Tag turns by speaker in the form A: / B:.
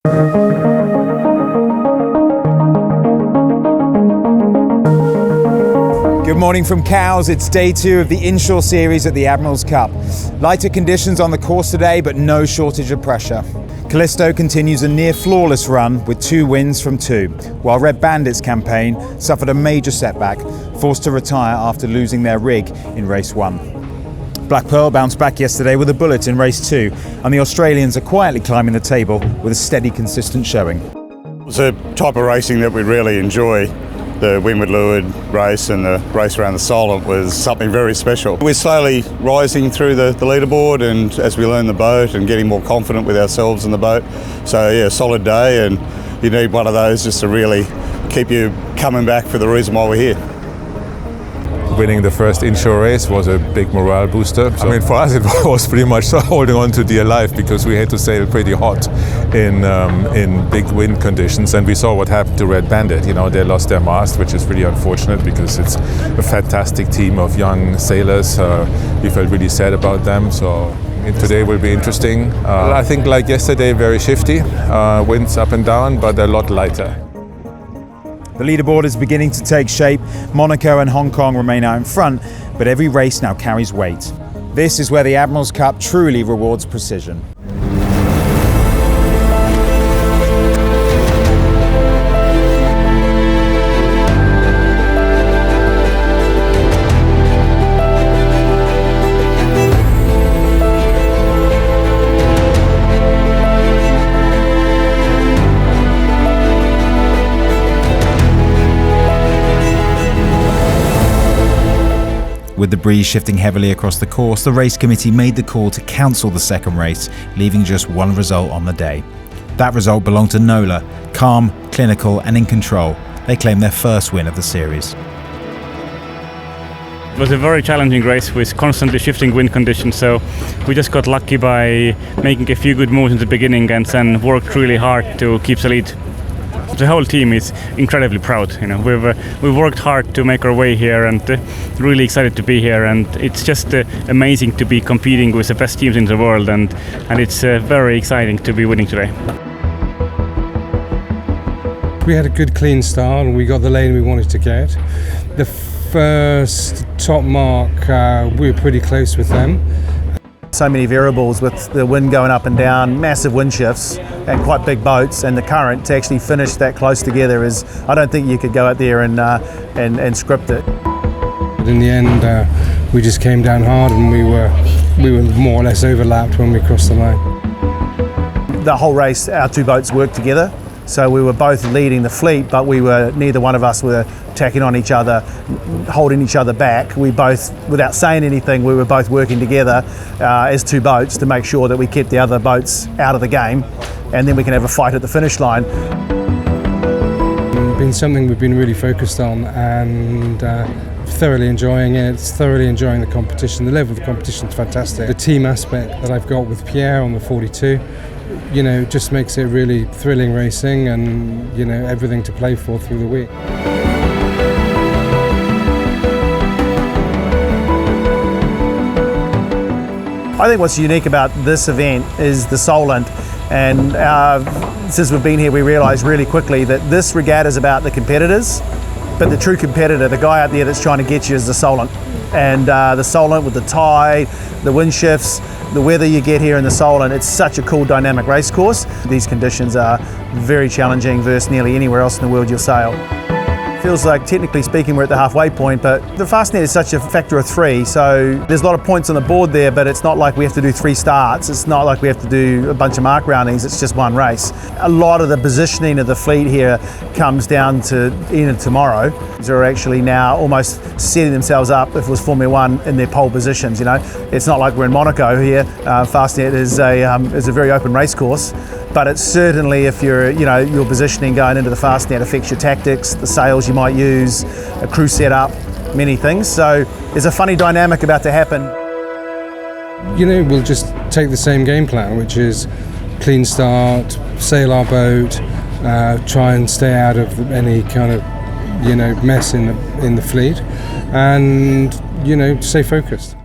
A: Good morning from Cowes. It's day 2 of the Inshore series at the Admiral's Cup. Lighter conditions on the course today, but no shortage of pressure. Callisto continues a near flawless run with 2 wins from 2, while Red Bandit's campaign suffered a major setback, forced to retire after losing their rig in race 1. Black Pearl bounced back yesterday with a bullet in race 2, and the Australians are quietly climbing the table with a steady, consistent showing.
B: It's a type of racing that we really enjoy. The windward leeward race and the race around the Solent was something very special. We're slowly rising through the leaderboard, and as we learn the boat and getting more confident with ourselves in the boat. So yeah, solid day, and you need one of those just to really keep you coming back for the reason why we're here.
C: Winning the first inshore race was a big morale booster. I mean, for us it was pretty much holding on to dear life, because we had to sail pretty hot in big wind conditions, and we saw what happened to Red Bandit. You know, they lost their mast, which is really unfortunate because it's a fantastic team of young sailors. We felt really sad about them, so today will be interesting. I think, like yesterday, very shifty, winds up and down, but a lot lighter.
A: The leaderboard is beginning to take shape. Monaco and Hong Kong remain out in front, but every race now carries weight. This is where the Admiral's Cup truly rewards precision. With the breeze shifting heavily across the course, the race committee made the call to cancel the second race, leaving just one result on the day. That result belonged to Nola, calm, clinical and in control. They claimed their first win of the series.
D: It was a very challenging race with constantly shifting wind conditions, so we just got lucky by making a few good moves in the beginning and then worked really hard to keep the lead. The whole team is incredibly proud. You know, we've worked hard to make our way here, and really excited to be here. And it's just amazing to be competing with the best teams in the world, and it's very exciting to be winning today.
E: We had a good clean start, and we got the lane we wanted to get. The first top mark, we were pretty close with them.
F: So many variables with the wind going up and down, massive wind shifts and quite big boats, and the current to actually finish that close together is, I don't think you could go out there and script it.
E: But in the end, we just came down hard, and we were more or less overlapped when we crossed the line.
F: The whole race, our 2 boats worked together. So we were both leading the fleet, but neither one of us were tacking on each other, holding each other back. We both, without saying anything, we were both working together as 2 boats to make sure that we kept the other boats out of the game, and then we can have a fight at the finish line.
E: It's been something we've been really focused on, and thoroughly enjoying it, thoroughly enjoying the competition. The level of the competition is fantastic. The team aspect that I've got with Pierre on the 42, you know, just makes it really thrilling racing, and, you know, everything to play for through the week.
F: I think what's unique about this event is the Solent, and since we've been here we realised really quickly that this regatta is about the competitors, but the true competitor, the guy out there that's trying to get you, is the Solent. And the Solent, with the tide, the wind shifts, the weather you get here in the Solent, it's such a cool dynamic race course. These conditions are very challenging versus nearly anywhere else in the world you'll sail. Feels like, technically speaking, we're at the halfway point, but the fastnet is such a factor of 3, so there's a lot of points on the board there, but it's not like we have to do 3 starts. It's not like we have to do a bunch of mark roundings. It's just one race. A lot of the positioning of the fleet here comes down to even tomorrow. They're actually now almost setting themselves up, if it was Formula 1, in their pole positions. You know, it's not like we're in Monaco here. Fastnet is a very open race course. But it's certainly, if you're, you know, your positioning going into the fastnet affects your tactics, the sails you might use, a crew setup, many things. So there's a funny dynamic about to happen.
E: You know, we'll just take the same game plan, which is clean start, sail our boat, try and stay out of any kind of, you know, mess in the fleet, and, you know, stay focused.